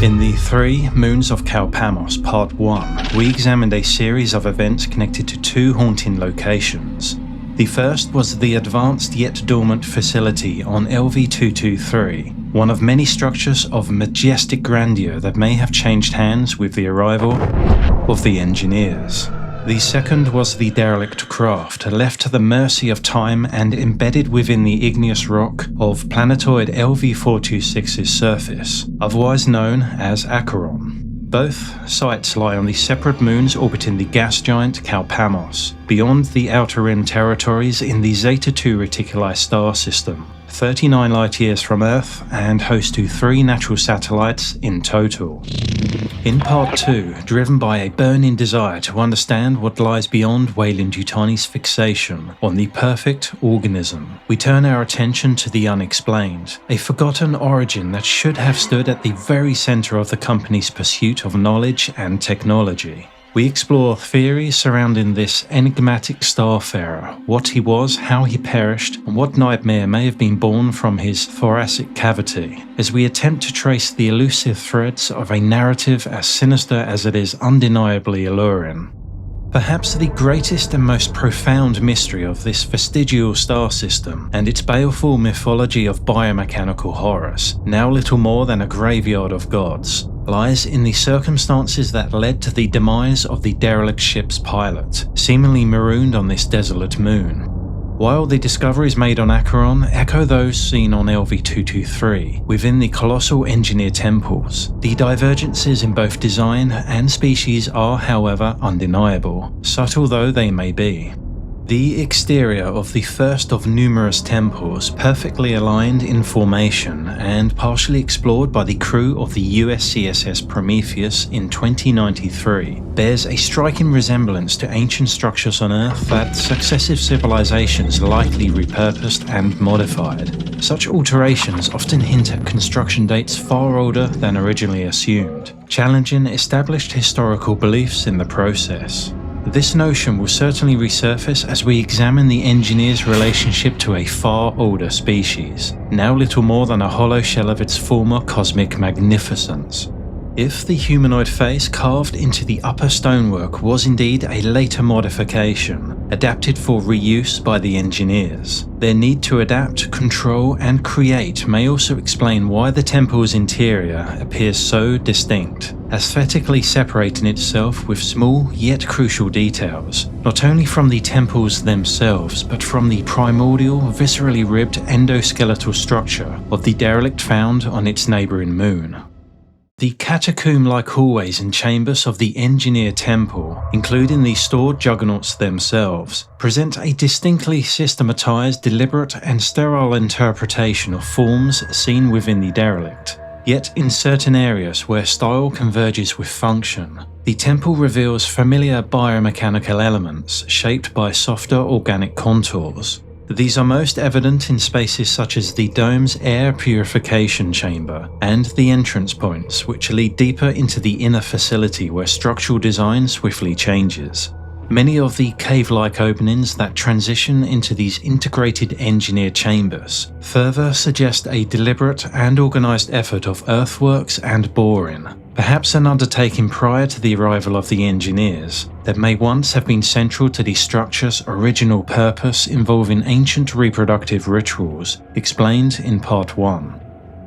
In the 3 Moons of Calpamos Part 1, we examined a series of events connected to 2 haunting locations. The first was the advanced yet dormant facility on LV-223, one of many structures of majestic grandeur that may have changed hands with the arrival of the engineers. The second was the derelict craft, left to the mercy of time and embedded within the igneous rock of planetoid LV-426's surface, otherwise known as Acheron. Both sites lie on the separate moons orbiting the gas giant Calpamos, beyond the outer rim territories in the Zeta II Reticuli star system, 39 light-years from Earth, and host to 3 natural satellites in total. In Part 2, driven by a burning desire to understand what lies beyond Weyland-Yutani's fixation on the perfect organism, we turn our attention to the unexplained, a forgotten origin that should have stood at the very center of the company's pursuit of knowledge and technology. We explore theories surrounding this enigmatic starfarer, what he was, how he perished, and what nightmare may have been born from his thoracic cavity, as we attempt to trace the elusive threads of a narrative as sinister as it is undeniably alluring. Perhaps the greatest and most profound mystery of this vestigial star system and its baleful mythology of biomechanical horrors, now little more than a graveyard of gods, lies in the circumstances that led to the demise of the derelict ship's pilot, seemingly marooned on this desolate moon. While the discoveries made on Acheron echo those seen on LV-223 within the colossal engineer temples, the divergences in both design and species are, however, undeniable, subtle though they may be. The exterior of the first of numerous temples, perfectly aligned in formation and partially explored by the crew of the USCSS Prometheus in 2093, bears a striking resemblance to ancient structures on Earth that successive civilizations likely repurposed and modified. Such alterations often hint at construction dates far older than originally assumed, challenging established historical beliefs in the process. This notion will certainly resurface as we examine the engineer's relationship to a far older species, now little more than a hollow shell of its former cosmic magnificence. If the humanoid face carved into the upper stonework was indeed a later modification, adapted for reuse by the engineers, their need to adapt, control, and create may also explain why the temple's interior appears so distinct, aesthetically separating itself with small yet crucial details, not only from the temples themselves but from the primordial, viscerally ribbed endoskeletal structure of the derelict found on its neighbouring moon. The catacomb-like hallways and chambers of the Engineer Temple, including the stored juggernauts themselves, present a distinctly systematized, deliberate and sterile interpretation of forms seen within the derelict. Yet in certain areas where style converges with function, the temple reveals familiar biomechanical elements shaped by softer organic contours. These are most evident in spaces such as the dome's air purification chamber and the entrance points, which lead deeper into the inner facility where structural design swiftly changes. Many of the cave-like openings that transition into these integrated engineered chambers further suggest a deliberate and organized effort of earthworks and boring, perhaps an undertaking prior to the arrival of the engineers that may once have been central to the structure's original purpose involving ancient reproductive rituals, explained in Part 1.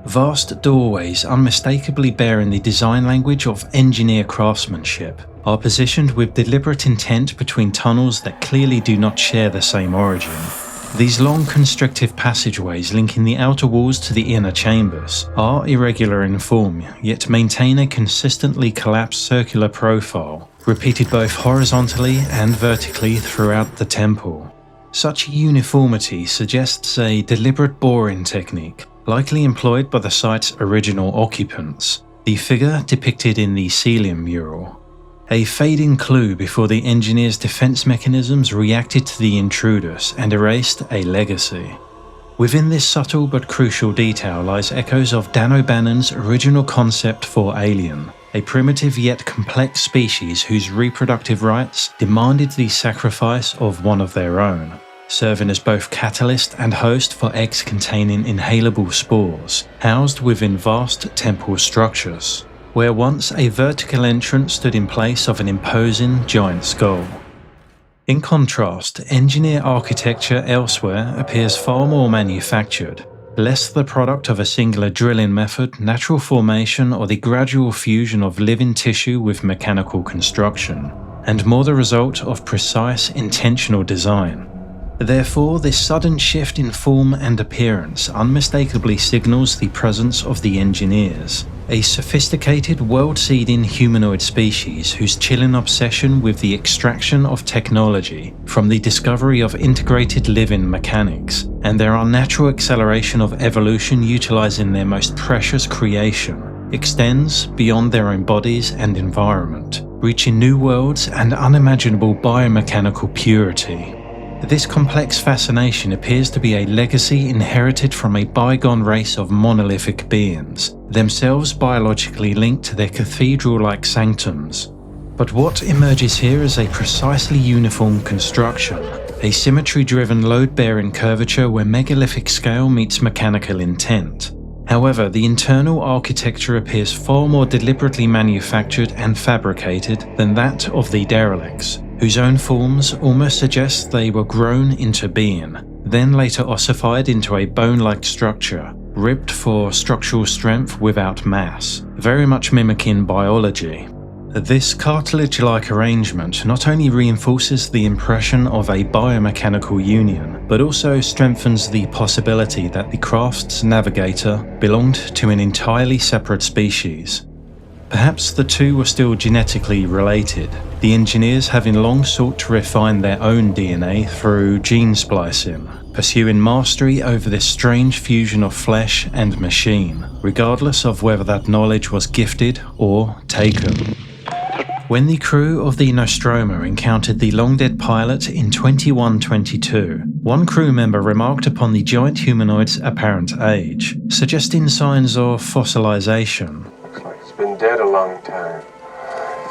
Vast doorways unmistakably bearing the design language of engineer craftsmanship are positioned with deliberate intent between tunnels that clearly do not share the same origin. These long constrictive passageways linking the outer walls to the inner chambers are irregular in form, yet maintain a consistently collapsed circular profile, repeated both horizontally and vertically throughout the temple. Such uniformity suggests a deliberate boring technique, likely employed by the site's original occupants, the figure depicted in the ceiling mural. A fading clue before the engineers' defense mechanisms reacted to the intruders and erased a legacy. Within this subtle but crucial detail lies echoes of Dan O'Bannon's original concept for Alien, a primitive yet complex species whose reproductive rights demanded the sacrifice of one of their own, serving as both catalyst and host for eggs containing inhalable spores, housed within vast temple structures. where once a vertical entrance stood in place of an imposing giant skull. In contrast, engineer architecture elsewhere appears far more manufactured, less the product of a singular drilling method, natural formation, or the gradual fusion of living tissue with mechanical construction, and more the result of precise, intentional design. Therefore, this sudden shift in form and appearance unmistakably signals the presence of the engineers, a sophisticated, world-seeding humanoid species whose chilling obsession with the extraction of technology from the discovery of integrated living mechanics and their unnatural acceleration of evolution utilizing their most precious creation extends beyond their own bodies and environment, reaching new worlds and unimaginable biomechanical purity. This complex fascination appears to be a legacy inherited from a bygone race of monolithic beings, themselves biologically linked to their cathedral-like sanctums. But what emerges here is a precisely uniform construction, a symmetry-driven load-bearing curvature where megalithic scale meets mechanical intent. However, the internal architecture appears far more deliberately manufactured and fabricated than that of the derelicts, whose own forms almost suggest they were grown into being, then later ossified into a bone-like structure, ribbed for structural strength without mass, very much mimicking biology. This cartilage-like arrangement not only reinforces the impression of a biomechanical union, but also strengthens the possibility that the craft's navigator belonged to an entirely separate species. Perhaps the two were still genetically related, the engineers having long sought to refine their own DNA through gene splicing, pursuing mastery over this strange fusion of flesh and machine, regardless of whether that knowledge was gifted or taken. When the crew of the Nostromo encountered the long-dead pilot in 2122, one crew member remarked upon the giant humanoid's apparent age, suggesting signs of fossilization. Looks like it's been dead a long time.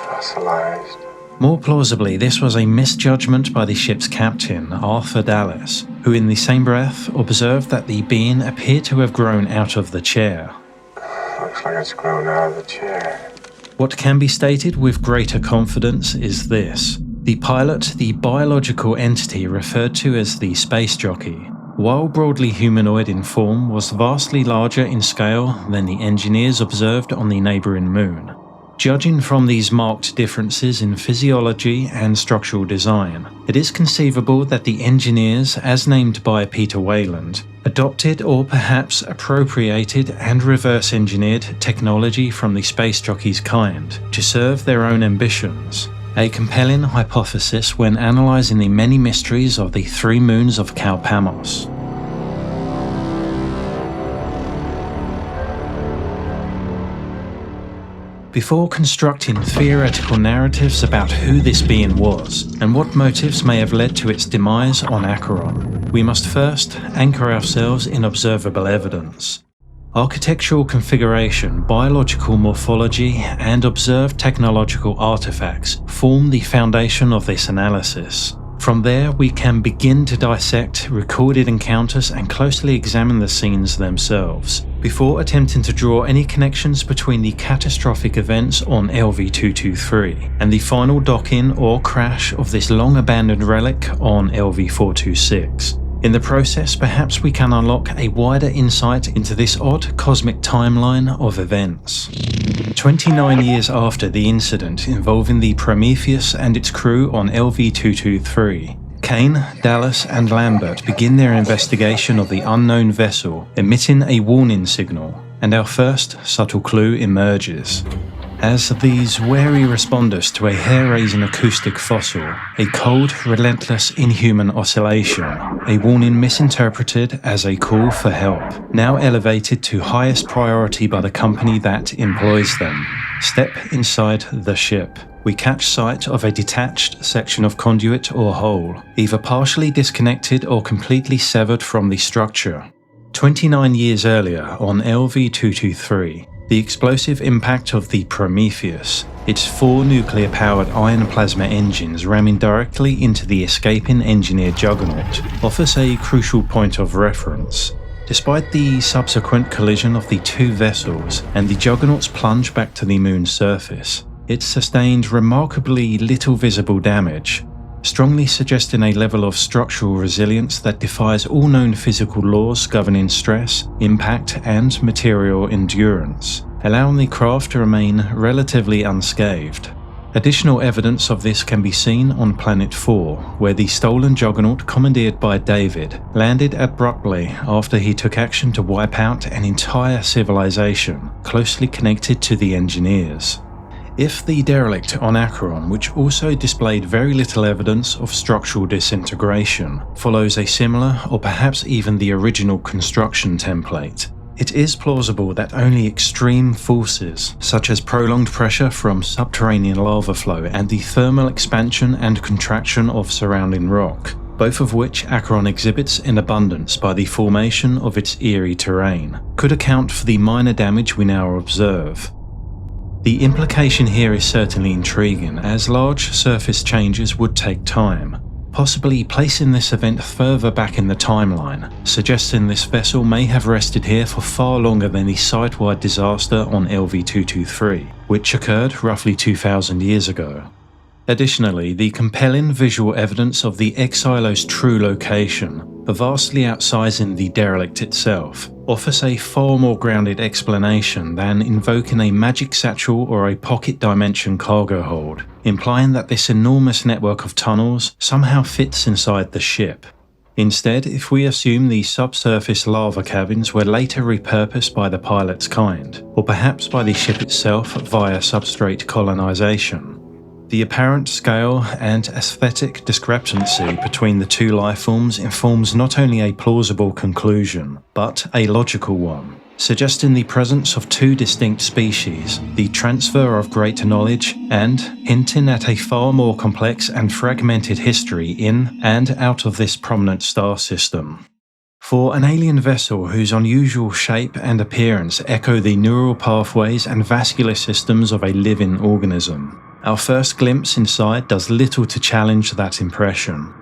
Fossilized. More plausibly, this was a misjudgment by the ship's captain, Arthur Dallas, who in the same breath observed that the being appeared to have grown out of the chair. Looks like it's grown out of the chair. What can be stated with greater confidence is this. The pilot, the biological entity referred to as the Space Jockey, while broadly humanoid in form, was vastly larger in scale than the engineers observed on the neighbouring moon. Judging from these marked differences in physiology and structural design, it is conceivable that the engineers, as named by Peter Wayland, adopted or perhaps appropriated and reverse-engineered technology from the Space Jockey's kind to serve their own ambitions, a compelling hypothesis when analysing the many mysteries of the three moons of Calpamos. Before constructing theoretical narratives about who this being was and what motives may have led to its demise on Acheron, we must first anchor ourselves in observable evidence. Architectural configuration, biological morphology, and observed technological artifacts form the foundation of this analysis. From there, we can begin to dissect recorded encounters and closely examine the scenes themselves, before attempting to draw any connections between the catastrophic events on LV-223 and the final docking or crash of this long-abandoned relic on LV-426. In the process, perhaps we can unlock a wider insight into this odd cosmic timeline of events. 29 years after the incident involving the Prometheus and its crew on LV-223, Kane, Dallas, and Lambert begin their investigation of the unknown vessel, emitting a warning signal, and our first subtle clue emerges. As these wary responders to a hair-raising acoustic fossil, a cold, relentless, inhuman oscillation, a warning misinterpreted as a call for help, now elevated to highest priority by the company that employs them, step inside the ship. We catch sight of a detached section of conduit or hull, either partially disconnected or completely severed from the structure. 29 years earlier, on LV-223, the explosive impact of the Prometheus, its 4 nuclear-powered ion plasma engines ramming directly into the escaping engineered juggernaut, offers a crucial point of reference. Despite the subsequent collision of the two vessels and the Juggernaut's plunge back to the moon's surface, it sustained remarkably little visible damage, strongly suggesting a level of structural resilience that defies all known physical laws governing stress, impact, and material endurance, allowing the craft to remain relatively unscathed. Additional evidence of this can be seen on Planet 4, where the stolen Juggernaut commandeered by David landed abruptly after he took action to wipe out an entire civilization closely connected to the engineers. If the Derelict on Acheron, which also displayed very little evidence of structural disintegration, follows a similar or perhaps even the original construction template, it is plausible that only extreme forces, such as prolonged pressure from subterranean lava flow and the thermal expansion and contraction of surrounding rock, both of which Acheron exhibits in abundance by the formation of its eerie terrain, could account for the minor damage we now observe. The implication here is certainly intriguing, as large surface changes would take time, possibly placing this event further back in the timeline, suggesting this vessel may have rested here for far longer than the site-wide disaster on LV-223, which occurred roughly 2,000 years ago. Additionally, the compelling visual evidence of the Exilo's true location, vastly outsizing the Derelict itself, offers a far more grounded explanation than invoking a magic satchel or a pocket dimension cargo hold, implying that this enormous network of tunnels somehow fits inside the ship. Instead, if we assume the subsurface lava cabins were later repurposed by the pilot's kind, or perhaps by the ship itself via substrate colonization, the apparent scale and aesthetic discrepancy between the two lifeforms informs not only a plausible conclusion, but a logical one, suggesting the presence of two distinct species, the transfer of greater knowledge, and hinting at a far more complex and fragmented history in and out of this prominent star system. For an alien vessel whose unusual shape and appearance echo the neural pathways and vascular systems of a living organism, our first glimpse inside does little to challenge that impression.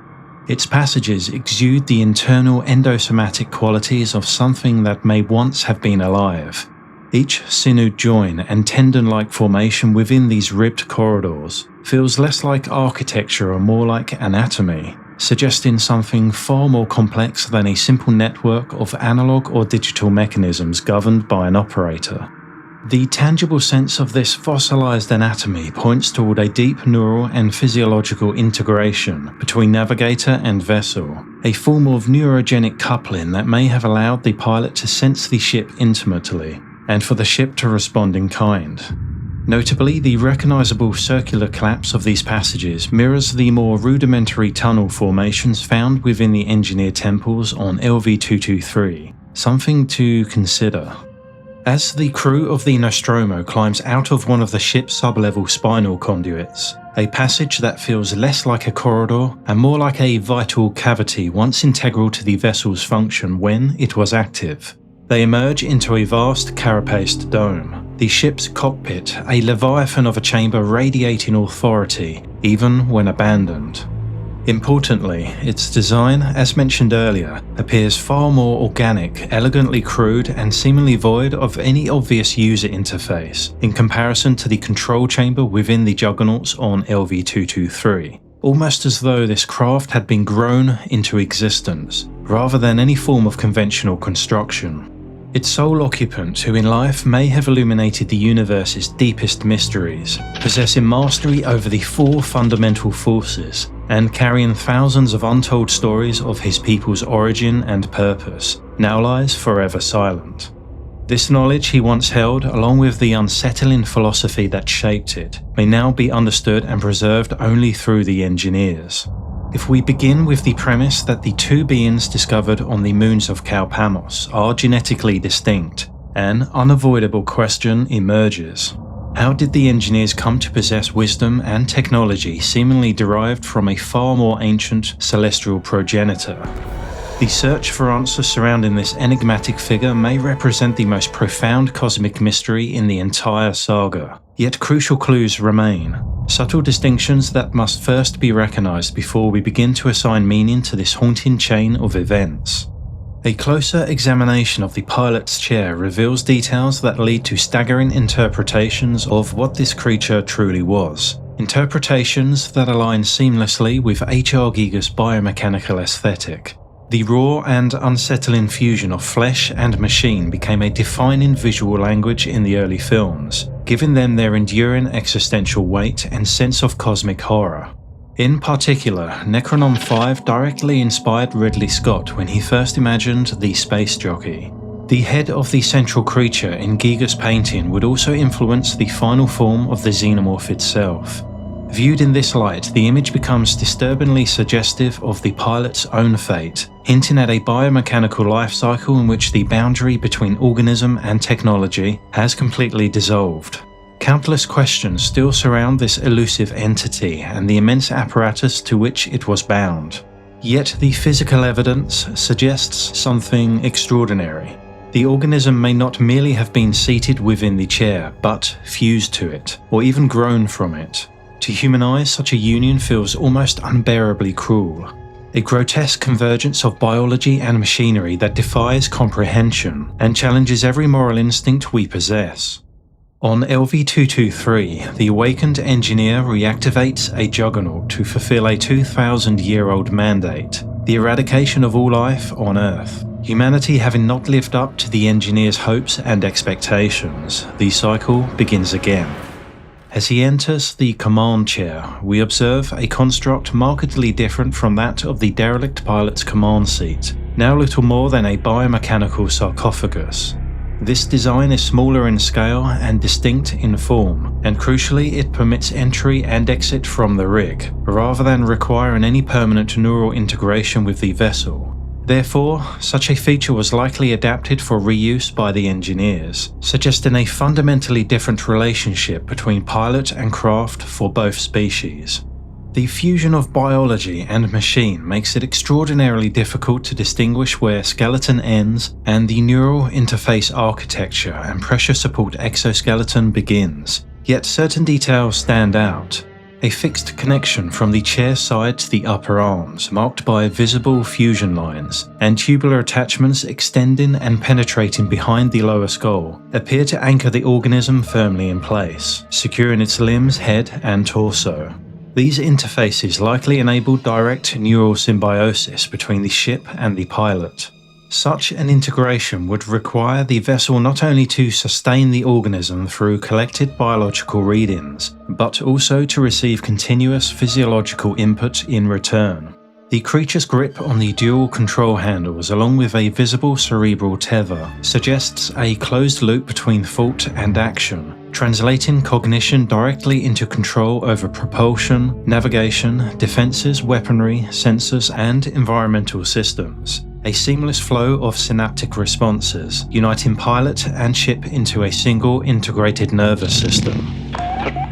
Its passages exude the internal endosomatic qualities of something that may once have been alive. Each sinewed join and tendon-like formation within these ribbed corridors feels less like architecture and more like anatomy, suggesting something far more complex than a simple network of analog or digital mechanisms governed by an operator. The tangible sense of this fossilized anatomy points toward a deep neural and physiological integration between navigator and vessel, a form of neurogenic coupling that may have allowed the pilot to sense the ship intimately, and for the ship to respond in kind. Notably, the recognizable circular collapse of these passages mirrors the more rudimentary tunnel formations found within the engineer temples on LV-223, something to consider. As the crew of the Nostromo climbs out of one of the ship's sub-level spinal conduits, a passage that feels less like a corridor and more like a vital cavity once integral to the vessel's function when it was active, they emerge into a vast carapaced dome, the ship's cockpit, a leviathan of a chamber radiating authority, even when abandoned. Importantly, its design, as mentioned earlier, appears far more organic, elegantly crude, and seemingly void of any obvious user interface in comparison to the control chamber within the Juggernauts on LV-223, almost as though this craft had been grown into existence, rather than any form of conventional construction. Its sole occupant, who in life may have illuminated the universe's deepest mysteries, possessing mastery over the four fundamental forces, and carrying thousands of untold stories of his people's origin and purpose, now lies forever silent. This knowledge he once held, along with the unsettling philosophy that shaped it, may now be understood and preserved only through the engineers. If we begin with the premise that the two beings discovered on the moons of Calpamos are genetically distinct, an unavoidable question emerges. How did the engineers come to possess wisdom and technology seemingly derived from a far more ancient celestial progenitor? The search for answers surrounding this enigmatic figure may represent the most profound cosmic mystery in the entire saga, yet crucial clues remain, subtle distinctions that must first be recognized before we begin to assign meaning to this haunting chain of events. A closer examination of the pilot's chair reveals details that lead to staggering interpretations of what this creature truly was. Interpretations that align seamlessly with H.R. Giger's biomechanical aesthetic. The raw and unsettling fusion of flesh and machine became a defining visual language in the early films, giving them their enduring existential weight and sense of cosmic horror. In particular, Necronom 5 directly inspired Ridley Scott when he first imagined the Space Jockey. The head of the central creature in Giger's painting would also influence the final form of the xenomorph itself. Viewed in this light, the image becomes disturbingly suggestive of the pilot's own fate, hinting at a biomechanical life cycle in which the boundary between organism and technology has completely dissolved. Countless questions still surround this elusive entity and the immense apparatus to which it was bound. Yet the physical evidence suggests something extraordinary. The organism may not merely have been seated within the chair, but fused to it, or even grown from it. To human eyes, such a union feels almost unbearably cruel. A grotesque convergence of biology and machinery that defies comprehension and challenges every moral instinct we possess. On LV-223, the awakened engineer reactivates a juggernaut to fulfill a 2,000-year-old mandate, the eradication of all life on Earth. Humanity having not lived up to the engineer's hopes and expectations, the cycle begins again. As he enters the command chair, we observe a construct markedly different from that of the derelict pilot's command seat, now little more than a biomechanical sarcophagus. This design is smaller in scale and distinct in form, and crucially it permits entry and exit from the rig, rather than requiring any permanent neural integration with the vessel. Therefore, such a feature was likely adapted for reuse by the engineers, suggesting a fundamentally different relationship between pilot and craft for both species. The fusion of biology and machine makes it extraordinarily difficult to distinguish where skeleton ends and the neural interface architecture and pressure support exoskeleton begins. Yet certain details stand out. A fixed connection from the chair side to the upper arms, marked by visible fusion lines, and tubular attachments extending and penetrating behind the lower skull, appear to anchor the organism firmly in place, securing its limbs, head, and torso. These interfaces likely enable direct neural symbiosis between the ship and the pilot. Such an integration would require the vessel not only to sustain the organism through collected biological readings, but also to receive continuous physiological input in return. The creature's grip on the dual control handles, along with a visible cerebral tether, suggests a closed loop between thought and action, translating cognition directly into control over propulsion, navigation, defenses, weaponry, sensors, and environmental systems. A seamless flow of synaptic responses, uniting pilot and ship into a single integrated nervous system.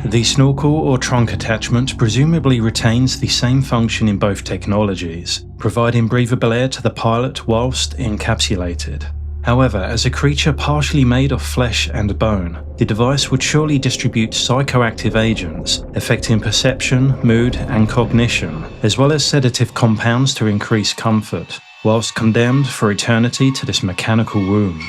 The snorkel or trunk attachment presumably retains the same function in both technologies, providing breathable air to the pilot whilst encapsulated. However, as a creature partially made of flesh and bone, the device would surely distribute psychoactive agents, affecting perception, mood, and cognition, as well as sedative compounds to increase comfort, whilst condemned for eternity to this mechanical womb.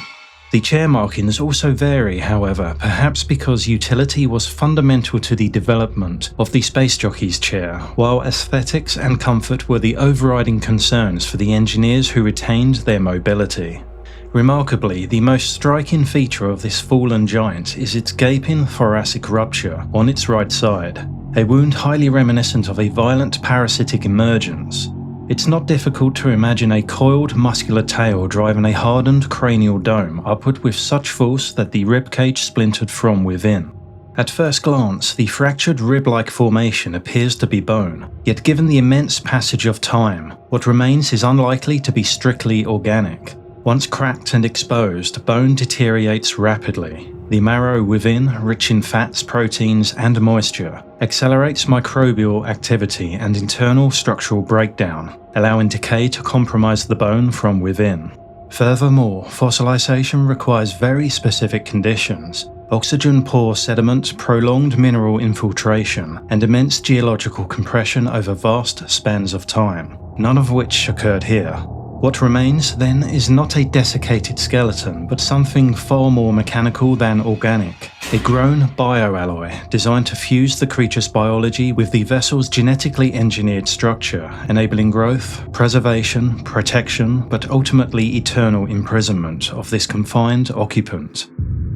The chair markings also vary, however, perhaps because utility was fundamental to the development of the Space Jockey's chair, while aesthetics and comfort were the overriding concerns for the engineers who retained their mobility. Remarkably, the most striking feature of this fallen giant is its gaping thoracic rupture on its right side, a wound highly reminiscent of a violent parasitic emergence. It's not difficult to imagine a coiled muscular tail driving a hardened cranial dome upward with such force that the ribcage splintered from within. At first glance, the fractured rib-like formation appears to be bone, yet given the immense passage of time, what remains is unlikely to be strictly organic. Once cracked and exposed, bone deteriorates rapidly. The marrow within, rich in fats, proteins, and moisture, accelerates microbial activity and internal structural breakdown, allowing decay to compromise the bone from within. Furthermore, fossilization requires very specific conditions: oxygen-poor sediment, prolonged mineral infiltration, and immense geological compression over vast spans of time, none of which occurred here. What remains, then, is not a desiccated skeleton, but something far more mechanical than organic. A grown bioalloy designed to fuse the creature's biology with the vessel's genetically engineered structure, enabling growth, preservation, protection, but ultimately eternal imprisonment of this confined occupant.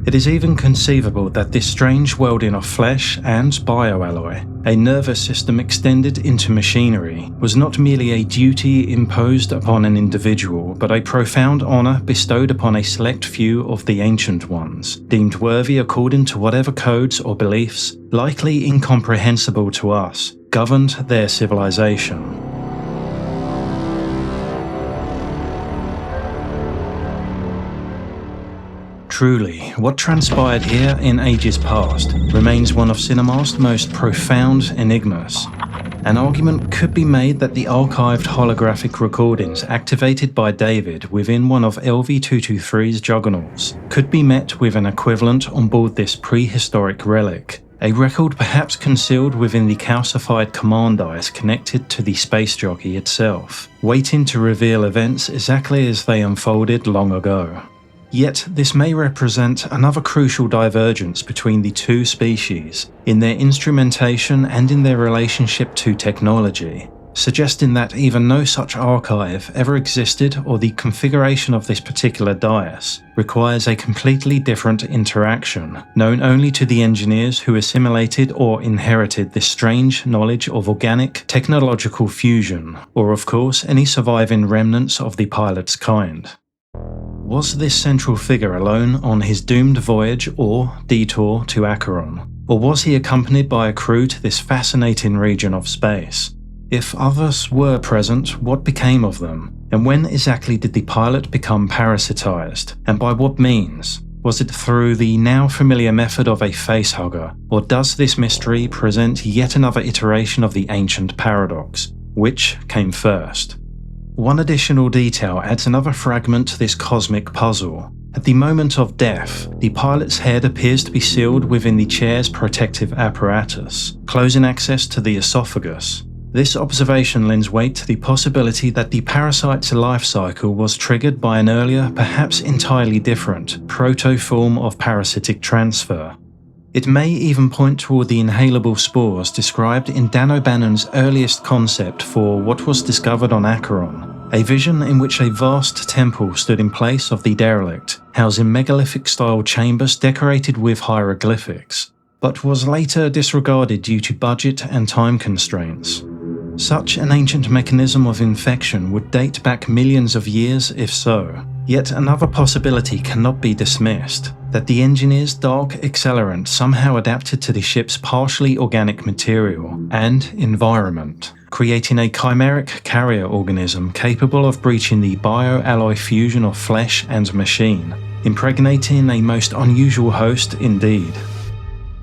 It is even conceivable that this strange welding of flesh and bioalloy, a nervous system extended into machinery, was not merely a duty imposed upon an individual, but a profound honor bestowed upon a select few of the Ancient Ones, deemed worthy according to whatever codes or beliefs, likely incomprehensible to us, governed their civilization. Truly, what transpired here in ages past remains one of cinema's most profound enigmas. An argument could be made that the archived holographic recordings activated by David within one of LV-223's juggernauts could be met with an equivalent on board this prehistoric relic, a record perhaps concealed within the calcified command dice connected to the Space Jockey itself, waiting to reveal events exactly as they unfolded long ago. Yet this may represent another crucial divergence between the two species, in their instrumentation and in their relationship to technology, suggesting that either no such archive ever existed or the configuration of this particular dais requires a completely different interaction, known only to the engineers who assimilated or inherited this strange knowledge of organic technological fusion, or of course any surviving remnants of the pilot's kind. Was this central figure alone on his doomed voyage or detour to Acheron? Or was he accompanied by a crew to this fascinating region of space? If others were present, what became of them? And when exactly did the pilot become parasitized? And by what means? Was it through the now familiar method of a facehugger? Or does this mystery present yet another iteration of the ancient paradox? Which came first? One additional detail adds another fragment to this cosmic puzzle. At the moment of death, the pilot's head appears to be sealed within the chair's protective apparatus, closing access to the esophagus. This observation lends weight to the possibility that the parasite's life cycle was triggered by an earlier, perhaps entirely different, proto-form of parasitic transfer. It may even point toward the inhalable spores described in Dan O'Bannon's earliest concept for what was discovered on Acheron, a vision in which a vast temple stood in place of the Derelict, housing megalithic-style chambers decorated with hieroglyphics, but was later disregarded due to budget and time constraints. Such an ancient mechanism of infection would date back millions of years if so. Yet another possibility cannot be dismissed, that the engineer's dark accelerant somehow adapted to the ship's partially organic material and environment, creating a chimeric carrier organism capable of breaching the bioalloy fusion of flesh and machine, impregnating a most unusual host indeed.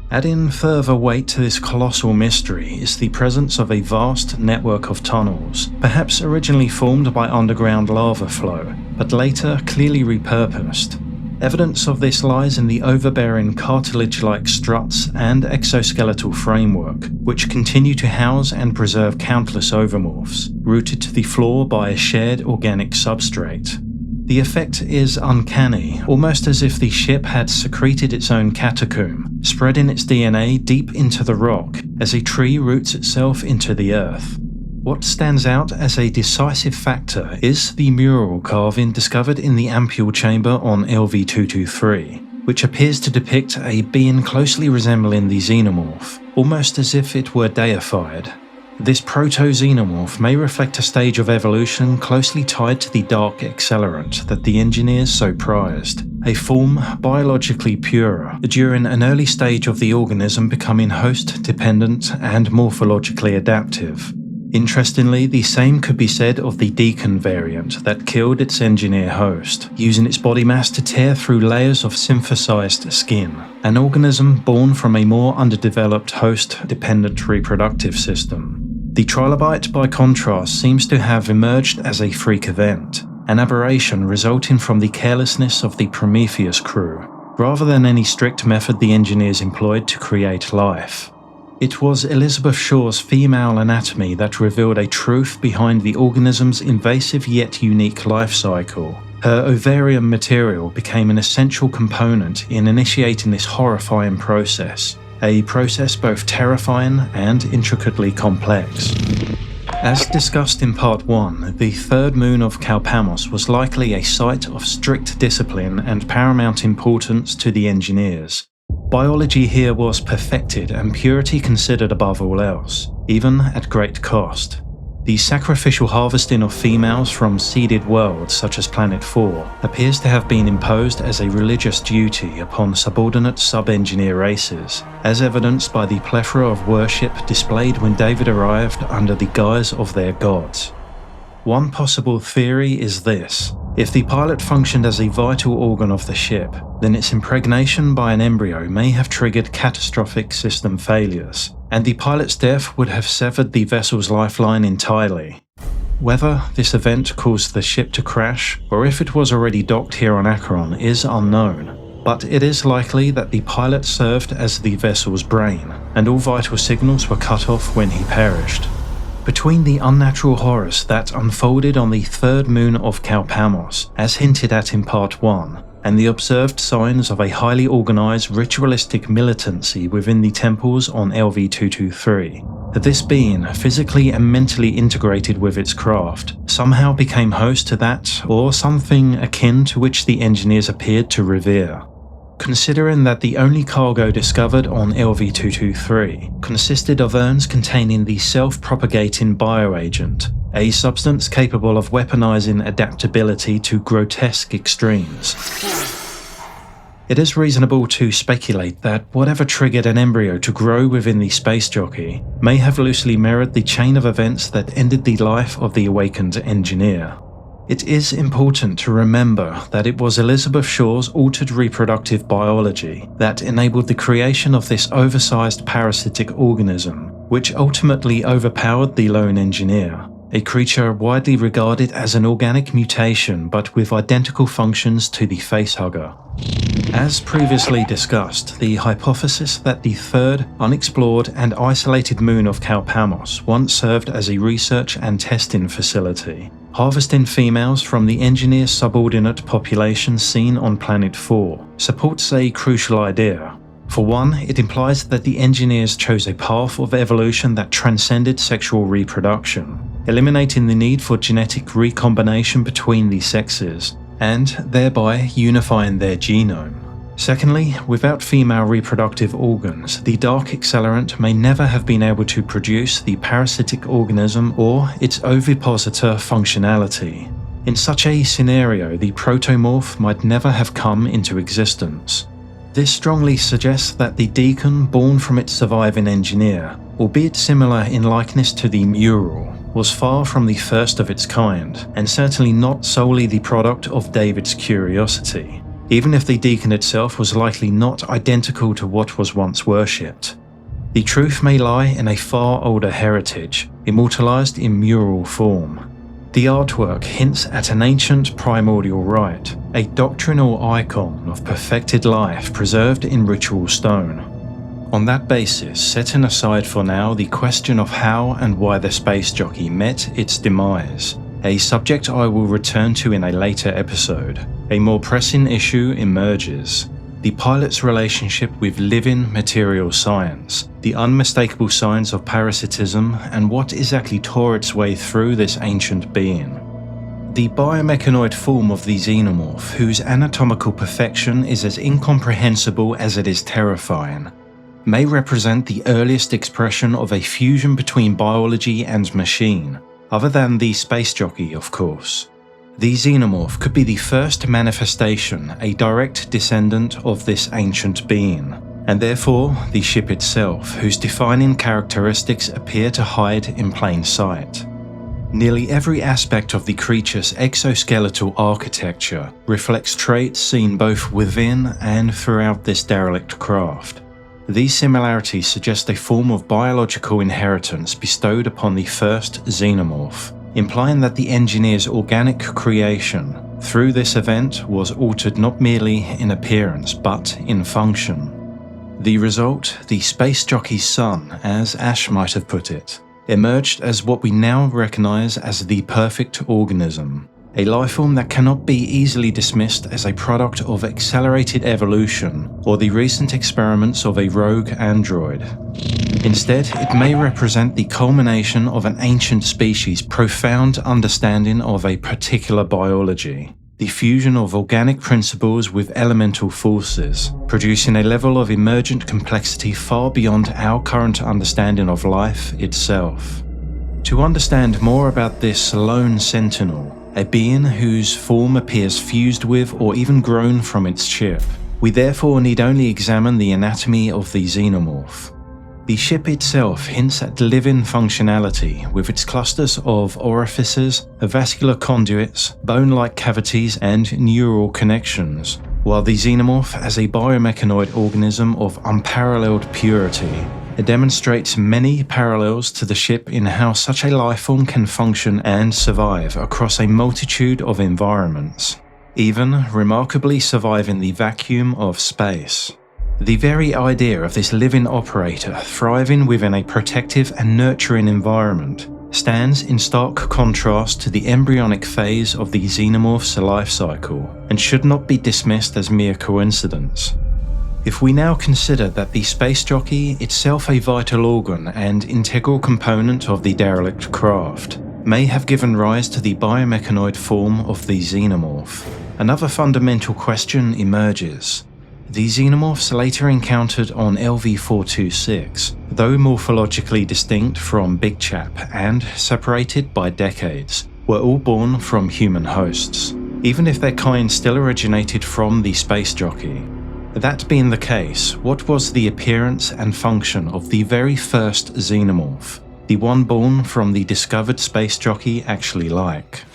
Adding further weight to this colossal mystery is the presence of a vast network of tunnels, perhaps originally formed by underground lava flow, but later clearly repurposed. Evidence of this lies in the overbearing cartilage-like struts and exoskeletal framework, which continue to house and preserve countless overmorphs, rooted to the floor by a shared organic substrate. The effect is uncanny, almost as if the ship had secreted its own catacomb, spreading its DNA deep into the rock as a tree roots itself into the earth. What stands out as a decisive factor is the mural carving discovered in the ampule chamber on LV-223, which appears to depict a being closely resembling the xenomorph, almost as if it were deified. This proto-xenomorph may reflect a stage of evolution closely tied to the dark accelerant that the engineers so prized, a form biologically purer, during an early stage of the organism becoming host-dependent and morphologically adaptive. Interestingly, the same could be said of the Deacon variant that killed its engineer host, using its body mass to tear through layers of synthesized skin, an organism born from a more underdeveloped host-dependent reproductive system. The trilobite, by contrast, seems to have emerged as a freak event, an aberration resulting from the carelessness of the Prometheus crew, rather than any strict method the engineers employed to create life. It was Elizabeth Shaw's female anatomy that revealed a truth behind the organism's invasive yet unique life cycle. Her ovarian material became an essential component in initiating this horrifying process, a process both terrifying and intricately complex. As discussed in Part 1, the third moon of Calpamos was likely a site of strict discipline and paramount importance to the engineers. Biology here was perfected and purity considered above all else, even at great cost. The sacrificial harvesting of females from seeded worlds such as Planet 4 appears to have been imposed as a religious duty upon subordinate sub-engineer races, as evidenced by the plethora of worship displayed when David arrived under the guise of their gods. One possible theory is this: if the pilot functioned as a vital organ of the ship, then its impregnation by an embryo may have triggered catastrophic system failures, and the pilot's death would have severed the vessel's lifeline entirely. Whether this event caused the ship to crash, or if it was already docked here on Acheron, is unknown, but it is likely that the pilot served as the vessel's brain, and all vital signals were cut off when he perished. Between the unnatural horrors that unfolded on the third moon of Calpamos, as hinted at in Part 1, and the observed signs of a highly organised ritualistic militancy within the temples on LV-223, this being, physically and mentally integrated with its craft, somehow became host to that or something akin to which the engineers appeared to revere. Considering that the only cargo discovered on LV-223 consisted of urns containing the self-propagating bioagent, a substance capable of weaponizing adaptability to grotesque extremes, it is reasonable to speculate that whatever triggered an embryo to grow within the Space Jockey may have loosely mirrored the chain of events that ended the life of the awakened engineer. It is important to remember that it was Elizabeth Shaw's altered reproductive biology that enabled the creation of this oversized parasitic organism, which ultimately overpowered the lone engineer, a creature widely regarded as an organic mutation but with identical functions to the facehugger. As previously discussed, the hypothesis that the third, unexplored and isolated moon of Calpamos once served as a research and testing facility, harvesting females from the engineer's subordinate population seen on Planet 4, supports a crucial idea. For one, it implies that the engineers chose a path of evolution that transcended sexual reproduction, eliminating the need for genetic recombination between the sexes, and thereby unifying their genome. Secondly, without female reproductive organs, the dark accelerant may never have been able to produce the parasitic organism or its ovipositor functionality. In such a scenario, the protomorph might never have come into existence. This strongly suggests that the deacon born from its surviving engineer, albeit similar in likeness to the mural, was far from the first of its kind, and certainly not solely the product of David's curiosity, even if the deacon itself was likely not identical to what was once worshipped. The truth may lie in a far older heritage, immortalized in mural form. The artwork hints at an ancient primordial rite, a doctrinal icon of perfected life preserved in ritual stone. On that basis, setting aside for now the question of how and why the Space Jockey met its demise, a subject I will return to in a later episode, a more pressing issue emerges: the pilot's relationship with living material science, the unmistakable signs of parasitism, and what exactly tore its way through this ancient being. The biomechanoid form of the xenomorph, whose anatomical perfection is as incomprehensible as it is terrifying, may represent the earliest expression of a fusion between biology and machine, other than the Space Jockey, of course. The xenomorph could be the first manifestation, a direct descendant of this ancient being, and therefore the ship itself, whose defining characteristics appear to hide in plain sight. Nearly every aspect of the creature's exoskeletal architecture reflects traits seen both within and throughout this derelict craft. These similarities suggest a form of biological inheritance bestowed upon the first xenomorph, implying that the engineer's organic creation, through this event, was altered not merely in appearance but in function. The result, the Space Jockey's son, as Ash might have put it, emerged as what we now recognize as the perfect organism, a lifeform that cannot be easily dismissed as a product of accelerated evolution or the recent experiments of a rogue android. Instead, it may represent the culmination of an ancient species' profound understanding of a particular biology, the fusion of organic principles with elemental forces, producing a level of emergent complexity far beyond our current understanding of life itself. To understand more about this lone sentinel, a being whose form appears fused with or even grown from its ship, we therefore need only examine the anatomy of the xenomorph. The ship itself hints at living functionality with its clusters of orifices, vascular conduits, bone-like cavities and neural connections, while the xenomorph as a biomechanoid organism of unparalleled purity, it demonstrates many parallels to the ship in how such a lifeform can function and survive across a multitude of environments, even remarkably surviving the vacuum of space. The very idea of this living operator thriving within a protective and nurturing environment stands in stark contrast to the embryonic phase of the xenomorph's life cycle and should not be dismissed as mere coincidence. If we now consider that the Space Jockey, itself a vital organ and integral component of the derelict craft, may have given rise to the biomechanoid form of the xenomorph, another fundamental question emerges. The xenomorphs later encountered on LV-426, though morphologically distinct from Big Chap and separated by decades, were all born from human hosts, even if their kind still originated from the Space Jockey. That being the case, what was the appearance and function of the very first xenomorph, the one born from the discovered Space Jockey, actually like?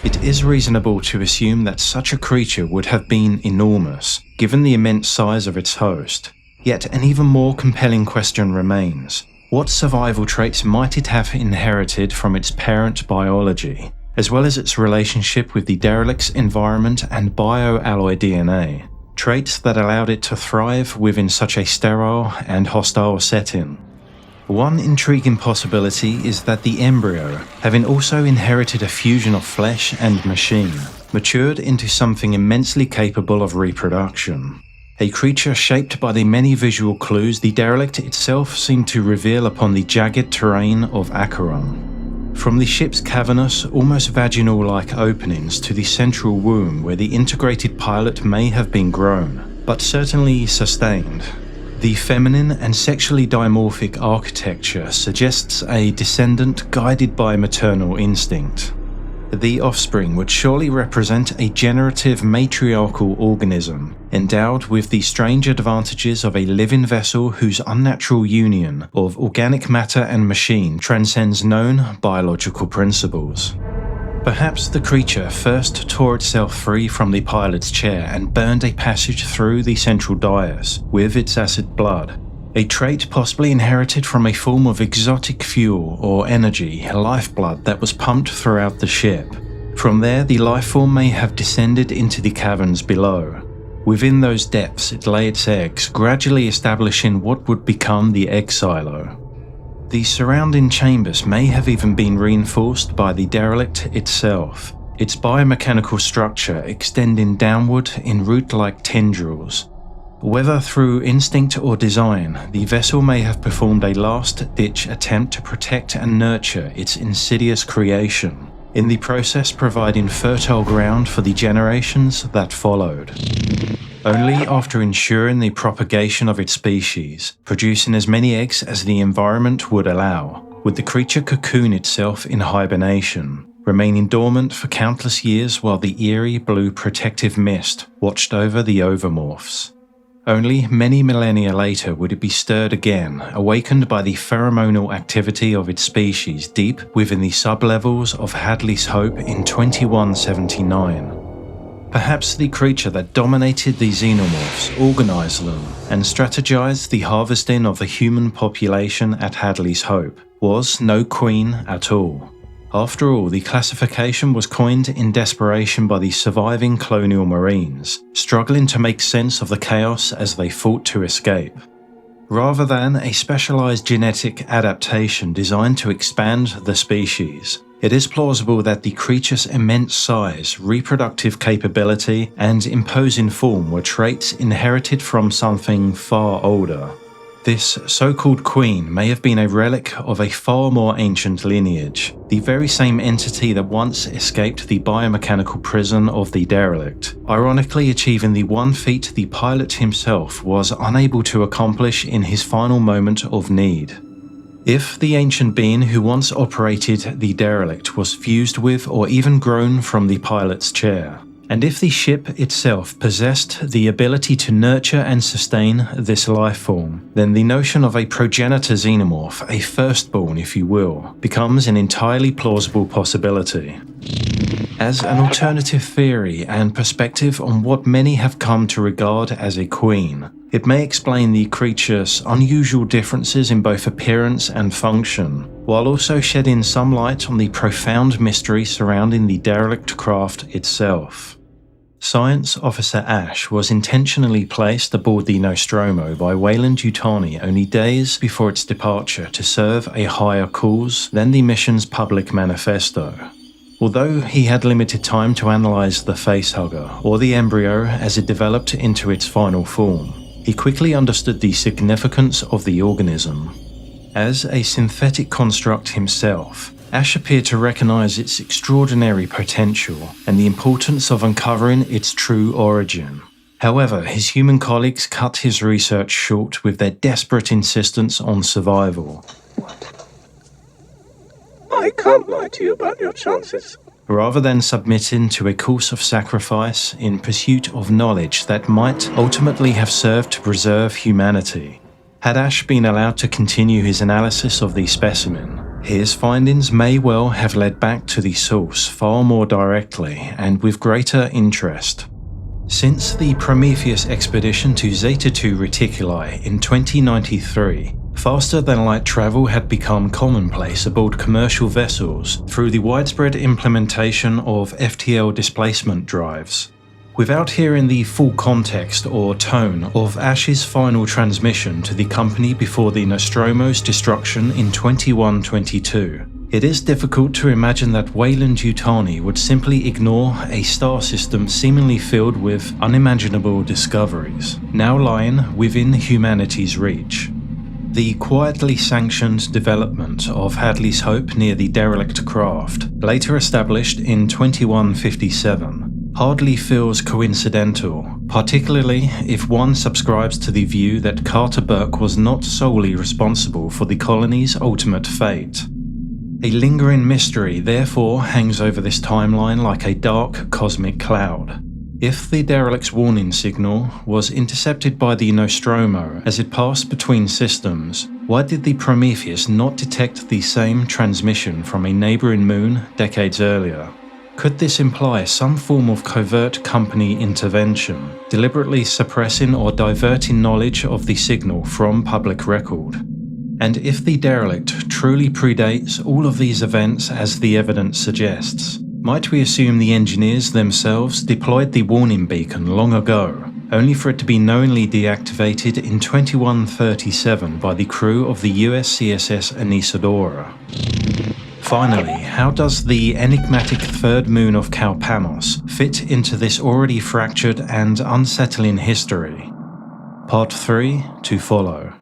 It is reasonable to assume that such a creature would have been enormous, given the immense size of its host. Yet an even more compelling question remains. What survival traits might it have inherited from its parent biology, as well as its relationship with the derelict's environment and bioalloy DNA? Traits that allowed it to thrive within such a sterile and hostile setting. One intriguing possibility is that the embryo, having also inherited a fusion of flesh and machine, matured into something immensely capable of reproduction. A creature shaped by the many visual clues the derelict itself seemed to reveal upon the jagged terrain of Acheron. From the ship's cavernous, almost vaginal-like openings to the central womb where the integrated pilot may have been grown, but certainly sustained. The feminine and sexually dimorphic architecture suggests a descendant guided by maternal instinct. The offspring would surely represent a generative matriarchal organism, endowed with the strange advantages of a living vessel whose unnatural union of organic matter and machine transcends known biological principles. Perhaps the creature first tore itself free from the pilot's chair and burned a passage through the central dais with its acid blood, a trait possibly inherited from a form of exotic fuel or energy, lifeblood that was pumped throughout the ship. From there, the lifeform may have descended into the caverns below. Within those depths, it lay its eggs, gradually establishing what would become the egg silo. The surrounding chambers may have even been reinforced by the derelict itself, its biomechanical structure extending downward in root-like tendrils. Whether through instinct or design, the vessel may have performed a last-ditch attempt to protect and nurture its insidious creation, in the process providing fertile ground for the generations that followed. Only after ensuring the propagation of its species, producing as many eggs as the environment would allow, would the creature cocoon itself in hibernation, remaining dormant for countless years while the eerie blue protective mist watched over the ovomorphs. Only many millennia later would it be stirred again, awakened by the pheromonal activity of its species deep within the sublevels of Hadley's Hope in 2179. Perhaps the creature that dominated the xenomorphs organized them and strategized the harvesting of the human population at Hadley's Hope was no queen at all. After all, the classification was coined in desperation by the surviving colonial Marines, struggling to make sense of the chaos as they fought to escape. Rather than a specialized genetic adaptation designed to expand the species, it is plausible that the creature's immense size, reproductive capability, and imposing form were traits inherited from something far older. This so-called queen may have been a relic of a far more ancient lineage, the very same entity that once escaped the biomechanical prison of the Derelict, ironically achieving the one feat the pilot himself was unable to accomplish in his final moment of need. If the ancient being who once operated the Derelict was fused with or even grown from the pilot's chair, and if the ship itself possessed the ability to nurture and sustain this life form, then the notion of a progenitor xenomorph, a firstborn if you will, becomes an entirely plausible possibility. As an alternative theory and perspective on what many have come to regard as a queen, it may explain the creature's unusual differences in both appearance and function, while also shedding some light on the profound mystery surrounding the derelict craft itself. Science Officer Ash was intentionally placed aboard the Nostromo by Weyland-Yutani only days before its departure to serve a higher cause than the mission's public manifesto. Although he had limited time to analyze the facehugger, or the embryo as it developed into its final form, he quickly understood the significance of the organism. As a synthetic construct himself, Ash appeared to recognize its extraordinary potential and the importance of uncovering its true origin. However, his human colleagues cut his research short with their desperate insistence on survival. I can't lie to you about your chances. Rather than submitting to a course of sacrifice in pursuit of knowledge that might ultimately have served to preserve humanity, had Ash been allowed to continue his analysis of the specimen, his findings may well have led back to the source far more directly and with greater interest. Since the Prometheus expedition to Zeta II Reticuli in 2093, faster-than-light travel had become commonplace aboard commercial vessels through the widespread implementation of FTL displacement drives. Without hearing the full context or tone of Ash's final transmission to the company before the Nostromo's destruction in 2122, it is difficult to imagine that Weyland-Yutani would simply ignore a star system seemingly filled with unimaginable discoveries, now lying within humanity's reach. The quietly sanctioned development of Hadley's Hope near the derelict craft, later established in 2157, hardly feels coincidental, particularly if one subscribes to the view that Carter Burke was not solely responsible for the colony's ultimate fate. A lingering mystery therefore hangs over this timeline like a dark cosmic cloud. If the derelict's warning signal was intercepted by the Nostromo as it passed between systems, why did the Prometheus not detect the same transmission from a neighbouring moon decades earlier? Could this imply some form of covert company intervention, deliberately suppressing or diverting knowledge of the signal from public record? And if the derelict truly predates all of these events as the evidence suggests, might we assume the engineers themselves deployed the warning beacon long ago, only for it to be knowingly deactivated in 2137 by the crew of the USCSS Anesidora? Finally, how does the enigmatic third moon of Calpamos fit into this already fractured and unsettling history? Part 3 to follow.